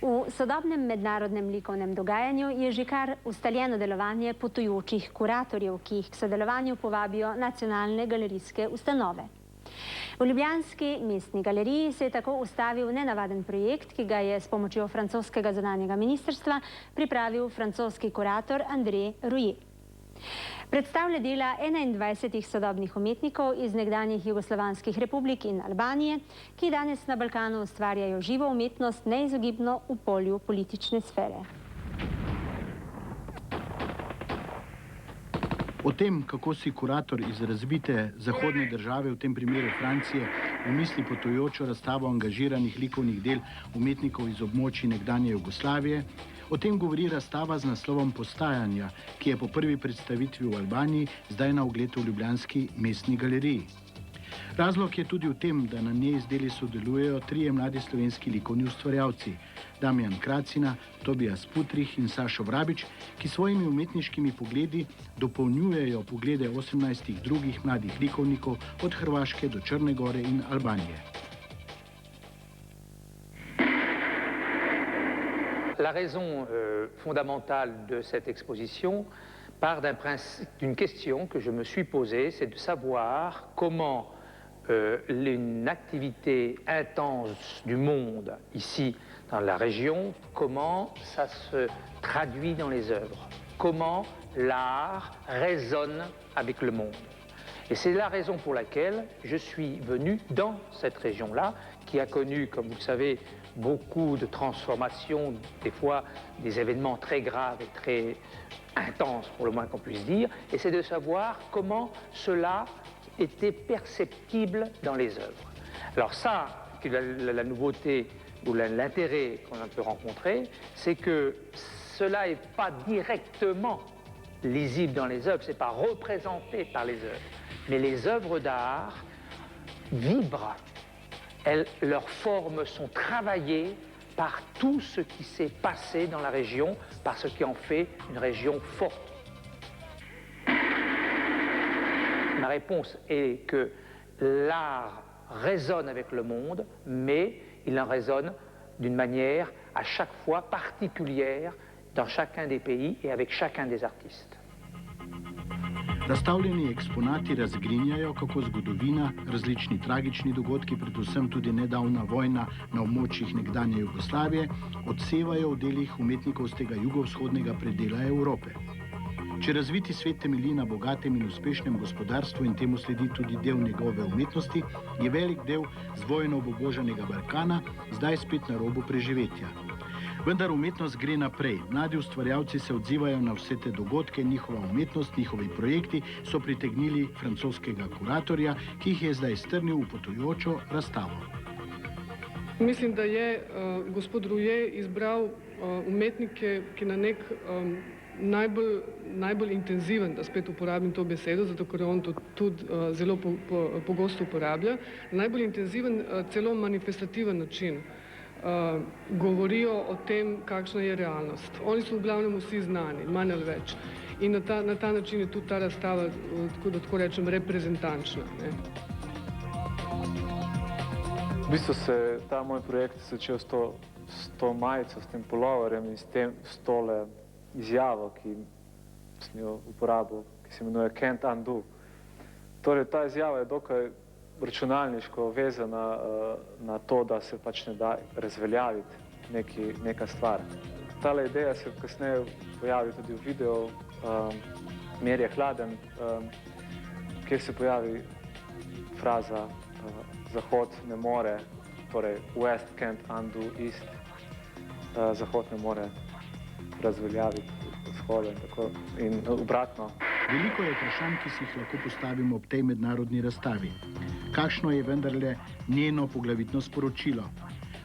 V sodobnem mednarodnem likovnem dogajanju je že kar ustaljeno delovanje potujočih kuratorjev, ki jih k sodelovanju povabijo nacionalne galerijske ustanove. V ljubljanski mestni galeriji se je tako ustavil nenavaden projekt, ki ga je s pomočjo francoskega zunanjega ministrstva pripravil francoski kurator André Rouillet. Predstavlja dela 21 sodobnih umetnikov iz nekdanjih jugoslovanskih republik in Albanije, ki danes na Balkanu ustvarjajo živo umetnost neizogibno v polju politične sfere. O tem, kako si kurator iz razvite zahodne države, v tem primeru Francije, v misli potujočo razstavo angažiranih likovnih del umetnikov iz območij nekdanje Jugoslavije, o tem govori razstava z naslovom Postajanja, ki je po prvi predstavitvi v Albaniji zdaj na ogled v ljubljanski mestni galeriji. Razlog je tudi v tem, da na njej z deli sodelujejo trije mladi slovenski likovni ustvarjalci, Damjan Kracina, Tobias Putrih in Sašo Vrabič, ki svojimi umetniškimi pogledi dopolnjujejo poglede 18 drugih mladih likovnikov od Hrvaške do Črne Gore in Albanije. La raison fondamentale de cette exposition part d'une question que je me suis posée, c'est de savoir comment une activité intense du monde ici dans la région, comment ça se traduit dans les œuvres, comment l'art résonne avec le monde. Et c'est la raison pour laquelle je suis venu dans cette région-là, qui a connu, comme vous le savez, beaucoup de transformations, des fois des événements très graves et très intenses, pour le moins qu'on puisse dire, et c'est de savoir comment cela était perceptible dans les œuvres. Alors ça, la nouveauté ou l'intérêt qu'on a pu rencontrer, c'est que cela n'est pas directement lisible dans les œuvres, c'est pas représenté par les œuvres, mais les œuvres d'art vibrent. Leurs formes sont travaillées par tout ce qui s'est passé dans la région, par ce qui en fait une région forte. Ma réponse est que l'art résonne avec le monde, mais il en résonne d'une manière à chaque fois particulière dans chacun des pays et avec chacun des artistes. Razstavljeni eksponati razgrinjajo, kako zgodovina, različni tragični dogodki, predvsem tudi nedavna vojna na območjih nekdanje Jugoslavije, odsevajo v delih umetnikov z tega jugovzhodnega predela Evrope. Če razviti svet temelji na bogatem in uspešnem gospodarstvu in temu sledi tudi del njegove umetnosti, je velik del z vojno obubožanega Balkana zdaj spet na robu preživetja. Vendar umetnost gre naprej. Mladi ustvarjalci se odzivajo na vse te dogodke, njihova umetnost, njihovi projekti so pritegnili francoskega kuratorja, ki jih je zdaj strnil v potujočo razstavo. Mislim, da je gospod Rouillet izbral umetnike, ki na nek najbolj intenziven, da spet uporabim to besedo, zato ker on to tudi zelo pogosto uporablja, najbolj intenziven, celo manifestativen način govorijo o tem, kakšna je realnost. Oni so v glavnem vsi znani, manj ali več. In na ta način je tudi ta razstava, da tako rečem, reprezentančna. V bistvu se ta moj projekt začel s to majico, s tem puloverjem in s tole izjavo, ki sem jo uporabil, ki se imenuje Can't Undo. Torej, ta izjava je dokaj računalniško vezana na to, da se pač ne da razveljaviti neka stvar. Tale ideja se kasneje pojavi tudi v videu Mir je hladen, kjer se pojavi fraza Zahod ne more, torej West can't undo East, Zahod ne more razveljaviti vzhoda in obratno. Veliko je vprašanj, ki si jih lahko postavimo ob tej mednarodni razstavi. Kakšno je vendarle njeno poglavitno sporočilo?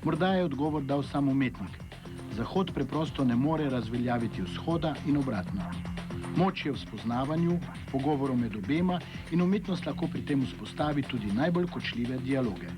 Morda je odgovor dal sam umetnik. Zahod preprosto ne more razveljaviti vzhoda in obratno. Moč je v spoznavanju, pogovoru med obema in umetnost lahko pri tem vzpostavi tudi najbolj kočljive dialoge.